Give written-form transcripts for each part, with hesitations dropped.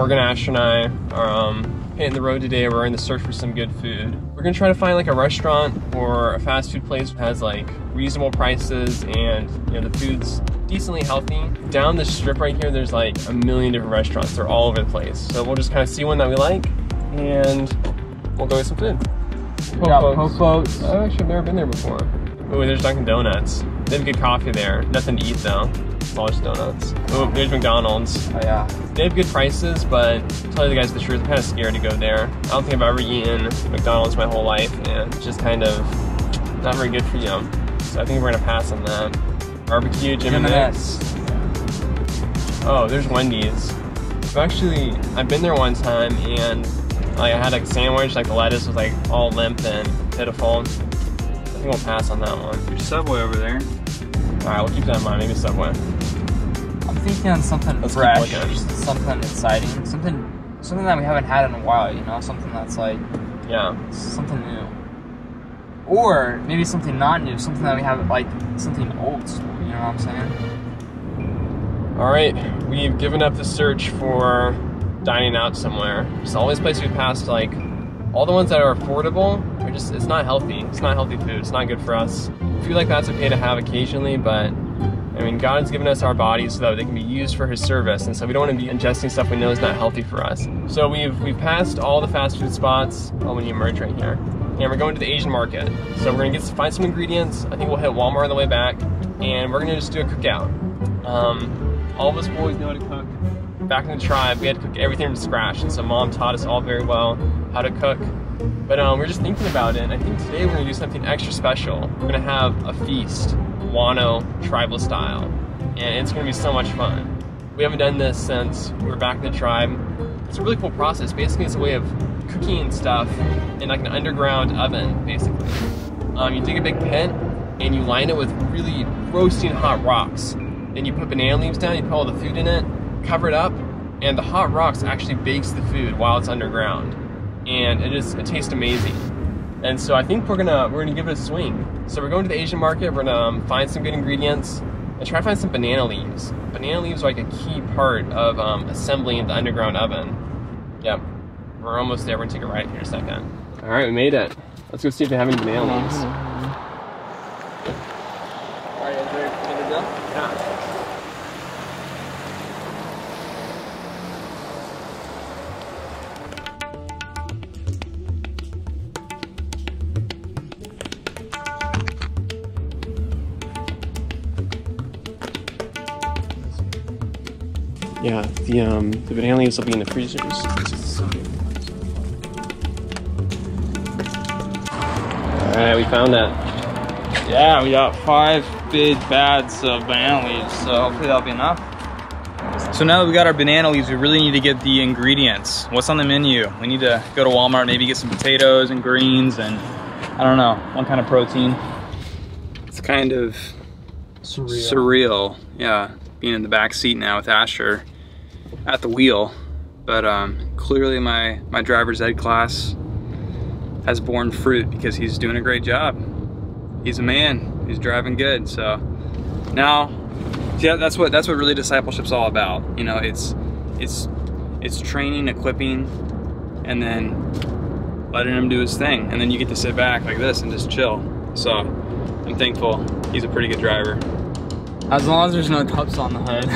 Morgan, Ash, and I are hitting the road today. We're in the search for some good food. We're gonna try to find like a restaurant or a fast food place that has like reasonable prices and the food's decently healthy. Down the strip right here, there's like a million different restaurants. They're all over the place. So we'll just kind of see one that we like and we'll go get some food. Popo's. Oh, actually, I've never been there before. Oh, there's Dunkin' Donuts. They have good coffee there. Nothing to eat though. It's all just donuts. Oh, there's McDonald's. Oh yeah. They have good prices, but to tell you the guys the truth, I'm kind of scared to go there. I don't think I've ever eaten McDonald's my whole life, and it's just kind of not very good for you. So I think we're gonna pass on that. Barbecue, Jim and Nick's. Oh, there's Wendy's. I've been there one time, and like I had like a sandwich, like the lettuce was like all limp and pitiful. I think we'll pass on that one. There's Subway over there. Alright, we'll keep that in mind, maybe Subway. I'm thinking on something fresh, something exciting, something that we haven't had in a while, something that's like, something new. Or maybe something not new, something that we haven't, like something old school, you know what I'm saying? Alright, we've given up the search for dining out somewhere. Just all these places we passed, like, all the ones that are affordable, are just, it's not healthy. It's not healthy food, it's not good for us. I feel like that's okay to have occasionally, but I mean, God's given us our bodies so that they can be used for His service, and so we don't want to be ingesting stuff we know is not healthy for us. So we've passed all the fast food spots. Oh, when you emerge right here, and we're going to the Asian market. So we're gonna find some ingredients. I think we'll hit Walmart on the way back, and we're gonna just do a cookout. All of us boys know how to cook. Back in the tribe, we had to cook everything from scratch, and so Mom taught us all very well how to cook. But we're just thinking about it, and I think today we're gonna do something extra special. We're gonna have a feast, Wano tribal style, and it's gonna be so much fun. We haven't done this since we were back in the tribe. It's a really cool process. Basically, it's a way of cooking stuff in like an underground oven, basically. You dig a big pit, and you line it with really roasting hot rocks. Then you put banana leaves down, you put all the food in it, cover it up, and the hot rocks actually bakes the food while it's underground. And it tastes amazing. And so I think we're gonna give it a swing. So we're going to the Asian market, we're gonna find some good ingredients and try to find some banana leaves. Banana leaves are like a key part of assembling the underground oven. Yep, we're almost there. We're gonna take a ride here in a second. All right, we made it. Let's go see if they have any banana leaves. All right, you guys ready to go? Yeah. Yeah, the banana leaves will be in the freezers. Alright, we found that. Yeah, we got 5 big bags of banana leaves, so hopefully that'll be enough. So now that we got our banana leaves, we really need to get the ingredients. What's on the menu? We need to go to Walmart, maybe get some potatoes and greens and, I don't know, one kind of protein. It's kind of surreal. Yeah, being in the back seat now with Asher at the wheel, but clearly my driver's ed class has borne fruit because he's doing a great job. He's a man, he's driving good. So now, yeah, that's what really discipleship's all about. It's training, equipping, and then letting him do his thing, and then you get to sit back like this and just chill. So I'm thankful he's a pretty good driver. As long as there's no cups on the hood.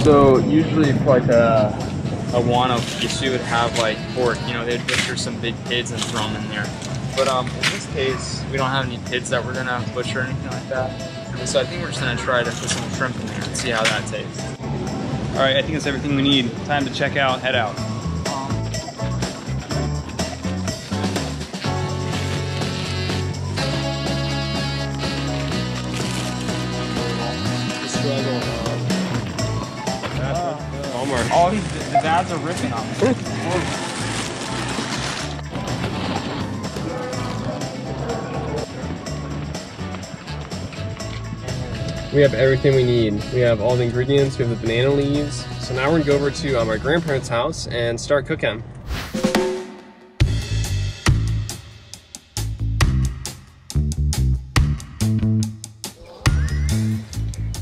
So usually for like a Wano feast, you would have like pork, they'd butcher some big pigs and throw them in there. But in this case, we don't have any pigs that we're gonna butcher or anything like that. And so I think we're just gonna try to put some shrimp in there and see how that tastes. All right, I think that's everything we need. Time to check out, head out. Oh, the dads are ripping on me. We have everything we need. We have all the ingredients, we have the banana leaves. So now we're gonna go over to our grandparents' house and start cooking.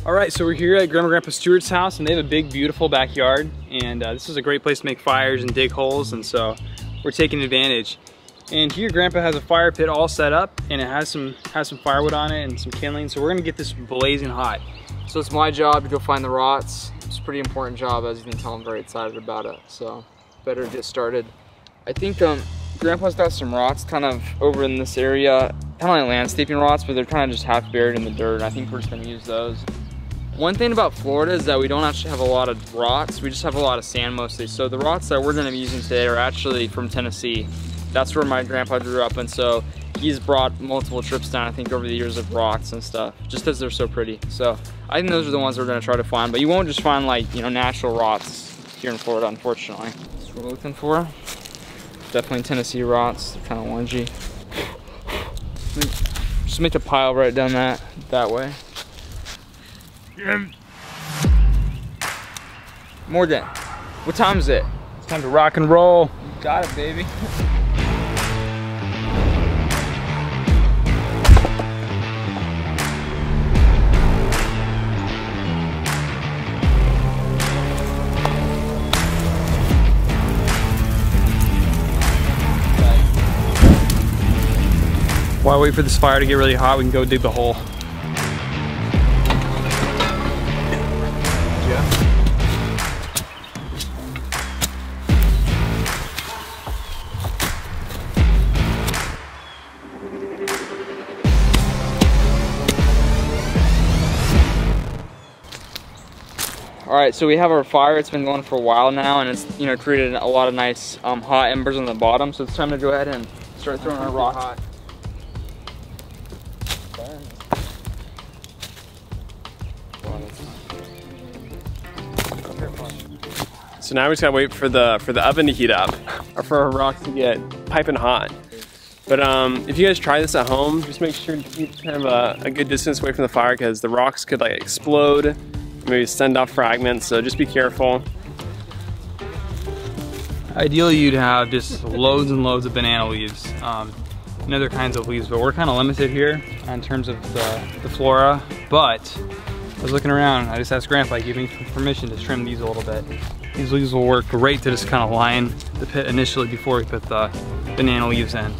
All right, so we're here at Grandma and Grandpa Stewart's house, and they have a big, beautiful backyard. And this is a great place to make fires and dig holes, and so we're taking advantage. And here, Grandpa has a fire pit all set up, and it has some firewood on it and some kindling. So we're gonna get this blazing hot. So it's my job to go find the rots. It's a pretty important job, as you can tell. I'm very excited about it. So better get started. I think Grandpa's got some rots kind of over in this area, kind of like landscaping rots, but they're kind of just half buried in the dirt. And I think we're just gonna use those. One thing about Florida is that we don't actually have a lot of rots. We just have a lot of sand mostly. So the rots that we're gonna be using today are actually from Tennessee. That's where my grandpa grew up, and so he's brought multiple trips down, I think, over the years of rocks and stuff, just because they're so pretty. So I think those are the ones we're gonna try to find, but you won't just find, like, you know, natural rots here in Florida, unfortunately. That's what we're looking for. Definitely Tennessee rots, they're kind of orangey. Just make a pile right down that way. Morgan, what time is it? It's time to rock and roll. Got it, baby. While I wait for this fire to get really hot, we can go dig the hole. All right, so we have our fire. It's been going for a while now, and it's, you know, created a lot of nice hot embers on the bottom. So it's time to go ahead and start throwing our rock. So now we just gotta wait for the oven to heat up, or for our rocks to get piping hot. But if you guys try this at home, just make sure to keep kind of a good distance away from the fire, because the rocks could like explode, maybe send off fragments, so just be careful. Ideally, you'd have just loads and loads of banana leaves and other kinds of leaves, but we're kind of limited here in terms of the flora. But I was looking around, I just asked Grandpa, he gave me permission to trim these a little bit. These leaves will work great to just kind of line the pit initially before we put the banana leaves in.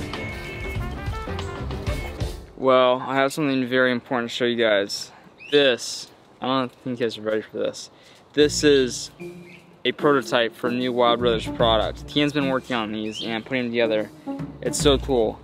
Well, I have something very important to show you guys. This, I don't think you guys are ready for this. This is a prototype for a new Wild Brothers product. Tian's been working on these and putting them together. It's so cool.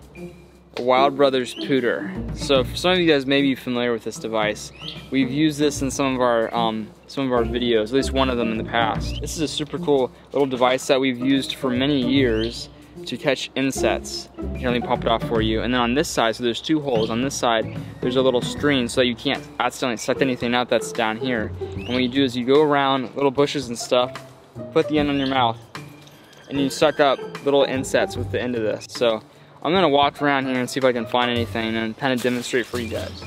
A Wild Brothers pooter. So for some of you guys may be familiar with this device. We've used this in some of our videos, at least one of them in the past. This is a super cool little device that we've used for many years to catch insects. Here, let me pop it off for you. And then on this side, so there's two holes. On this side, there's a little screen so that you can't accidentally suck anything out that's down here. And what you do is you go around little bushes and stuff, put the end on your mouth, and you suck up little insects with the end of this. So I'm gonna walk around here and see if I can find anything and kind of demonstrate for you guys.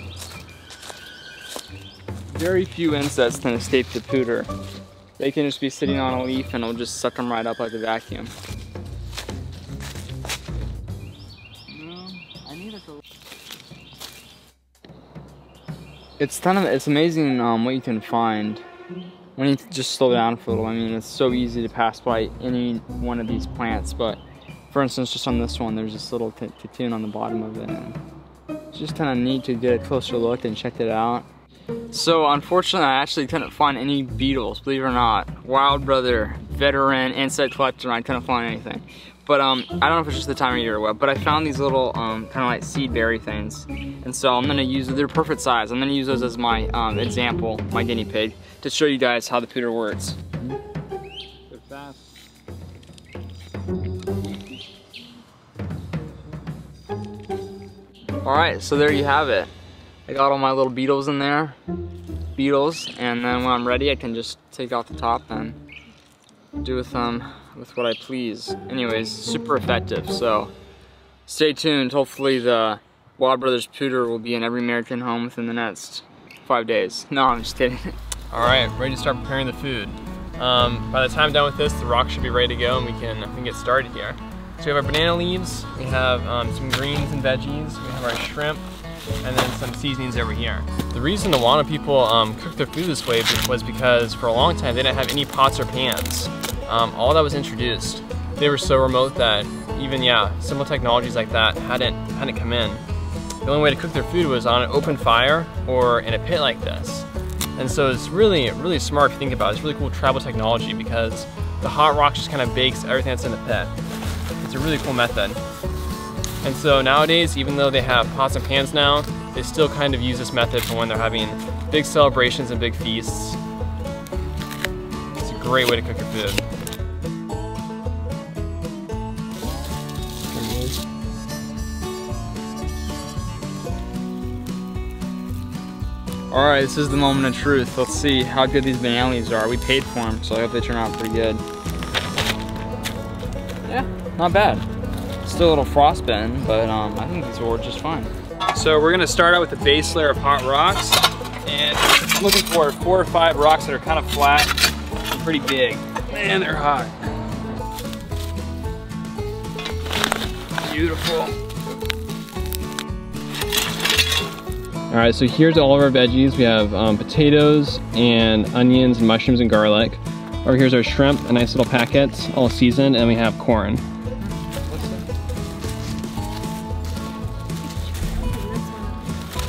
Very few insects can escape the pooter. They can just be sitting on a leaf and it'll just suck them right up like a vacuum. It's amazing what you can find when you just slow down for a little. I mean, it's so easy to pass by any one of these plants, but for instance, just on this one, there's this little cocoon on the bottom of it, and it's just kind of neat to get a closer look and check it out. So unfortunately, I actually couldn't find any beetles, believe it or not. Wild Brother, veteran insect collector, I couldn't find anything. But I don't know if it's just the time of year or what, but I found these little kind of like seed berry things. And so I'm gonna use, they're perfect size. I'm gonna use those as my example, my guinea pig, to show you guys how the pooter works. They're fast. All right, so there you have it. I got all my little beetles in there, and then when I'm ready, I can just take off the top and do with them with what I please. Anyways, super effective, so stay tuned. Hopefully the Wild Brothers pooter will be in every American home within the next 5 days. No, I'm just kidding. All right, ready to start preparing the food. By the time I'm done with this, the rock should be ready to go and we can get started here. So we have our banana leaves, we have some greens and veggies, we have our shrimp, and then some seasonings over here. The reason a lot of people cook their food this way was because for a long time they didn't have any pots or pans. All that was introduced. They were so remote that even, simple technologies like that hadn't come in. The only way to cook their food was on an open fire or in a pit like this. And so it's really, really smart if you think about it. It's really cool tribal technology because the hot rock just kind of bakes everything that's in the pit. It's a really cool method. And so nowadays, even though they have pots and pans now, they still kind of use this method for when they're having big celebrations and big feasts. It's a great way to cook your food. All right, this is the moment of truth. Let's see how good these banana leaves are. We paid for them, so I hope they turn out pretty good. Yeah, not bad. Still a little frostbitten, but I think these will work just fine. So we're gonna start out with the base layer of hot rocks, and I'm looking for 4 or 5 rocks that are kind of flat and pretty big. Man, they're hot. Beautiful. All right, so here's all of our veggies. We have potatoes and onions and mushrooms and garlic. Over here's our shrimp, a nice little packets, all seasoned, and we have corn.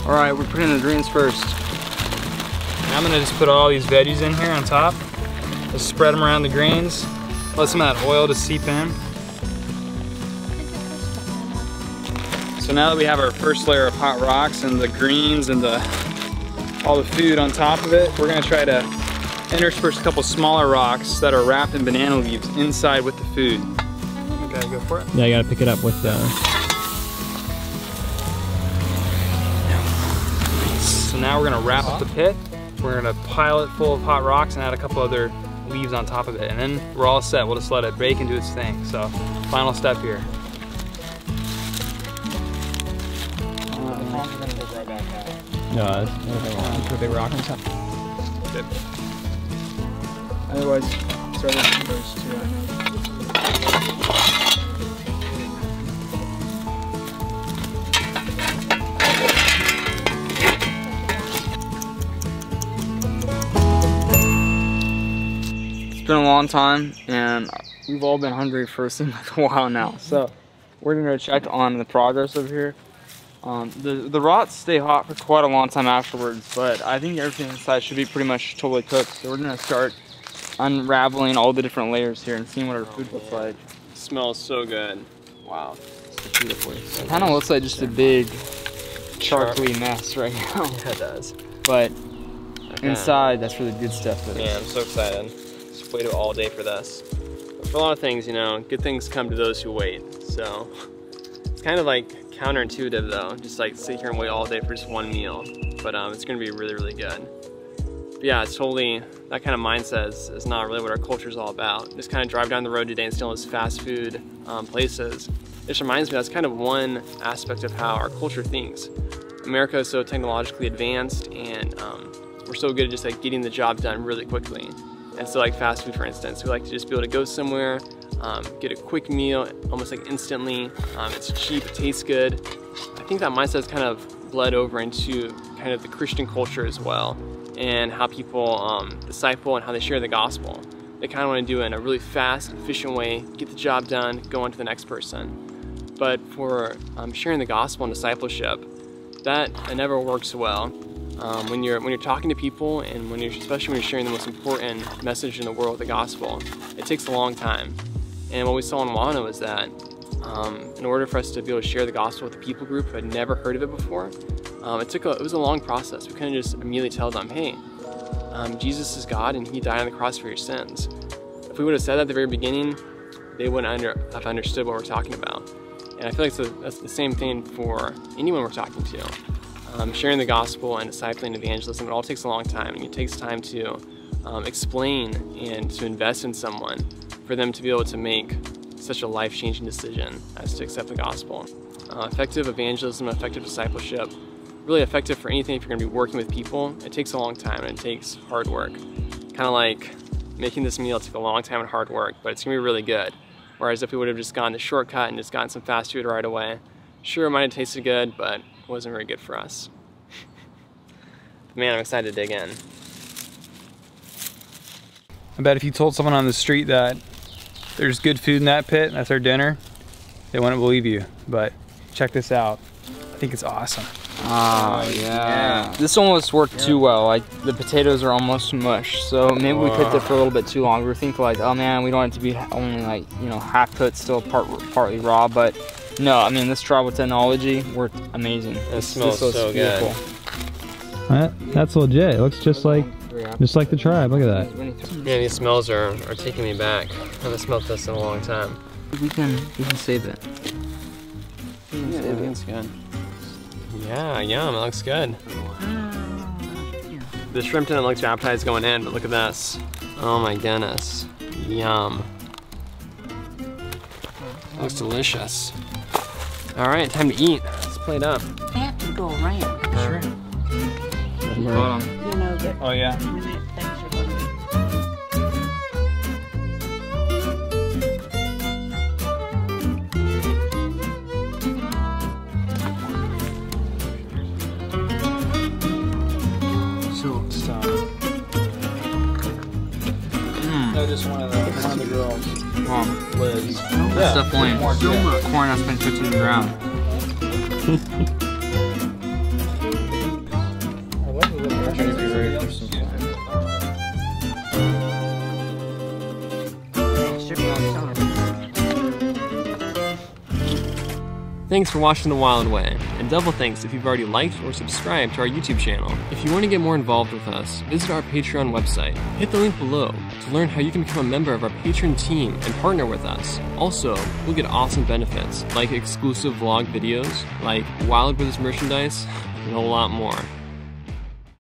All right, we're putting the greens first. I'm gonna just put all these veggies in here on top. Just spread them around the greens. Let some of that oil to seep in. So now that we have our first layer of hot rocks and the greens and all the food on top of it, we're gonna try to intersperse a couple smaller rocks that are wrapped in banana leaves inside with the food. Okay, go for it. Yeah, you gotta pick it up with the... So now we're gonna wrap up the pit. We're gonna pile it full of hot rocks and add a couple other leaves on top of it. And then we're all set. We'll just let it bake and do its thing. So, final step here. No, put a big rock on top. Good. Otherwise, start with those two. It's been a long time, and we've all been hungry for it seems like a while now. So we're gonna check on the progress over here. The rots stay hot for quite a long time afterwards, but I think everything inside should be pretty much totally cooked. So we're gonna start unraveling all the different layers here and seeing what our food looks like. It smells so good. Wow. Beautiful. It kind of looks like just a big charcoaly mess right now. Yeah, it does. But inside, that's where the good stuff is. Yeah, I'm so excited. Just waited all day for this. But for a lot of things, you know, good things come to those who wait. So it's kind of like counterintuitive though, just like sit here and wait all day for just one meal. But it's gonna be really, really good. But yeah, it's totally, that kind of mindset is not really what our culture is all about. Just kind of drive down the road today and still those fast food places. It just reminds me that's kind of one aspect of how our culture thinks. America is so technologically advanced and we're so good at just like getting the job done really quickly. And so like fast food, for instance, we like to just be able to go somewhere, get a quick meal, almost like instantly. It's cheap, it tastes good. I think that mindset's kind of bled over into kind of the Christian culture as well, and how people disciple and how they share the gospel. They kind of want to do it in a really fast, efficient way, get the job done, go on to the next person. But for sharing the gospel and discipleship, that never works well. When you're talking to people and especially when you're sharing the most important message in the world, the gospel, it takes a long time. And what we saw in Wano was that in order for us to be able to share the gospel with a people group who had never heard of it before, it was a long process. We couldn't just immediately tell them, hey, Jesus is God and he died on the cross for your sins. If we would have said that at the very beginning, they wouldn't have understood what we're talking about. And I feel like that's the same thing for anyone we're talking to. Sharing the gospel and discipling evangelism, it all takes a long time, and it takes time to explain and to invest in someone for them to be able to make such a life-changing decision as to accept the gospel. Effective evangelism, effective discipleship really effective for anything if you're gonna be working with people. It takes a long time and it takes hard work. Kind of like making this meal took a long time and hard work, but it's gonna be really good. Whereas if we would have just gone the shortcut and just gotten some fast food right away, sure, it might have tasted good, but it wasn't very good for us. Man, I'm excited to dig in. I bet if you told someone on the street that there's good food in that pit, that's our dinner, they wouldn't believe you. But check this out. I think it's awesome. Oh, yeah. This almost worked too well. Like, the potatoes are almost mush. So maybe we cooked it for a little bit too long. We were thinking like, oh man, we don't want it to be only like, you know, half cooked, still partly raw. But no, I mean, this tribal technology worked amazing. It smells so good. That's legit. It looks just like the tribe. Look at that. Man, these smells are taking me back. I haven't smelled this in a long time. We can save it. Yeah, it's good. Yeah, yum, it looks good. The shrimp didn't look too appetizing going in, but look at this. Oh my goodness. Yum. Looks delicious. All right, time to eat. Let's plate up. They have to go around. Sure. You know that. Oh yeah. Things are going to No, just one of the girls. Liz. That's definitely corn that's been cooked in the ground. Thanks for watching The Wild Way, and double thanks if you've already liked or subscribed to our YouTube channel. If you want to get more involved with us, visit our Patreon website. Hit the link below to learn how you can become a member of our Patreon team and partner with us. Also, you'll get awesome benefits like exclusive vlog videos, like Wild Brothers merchandise, and a lot more.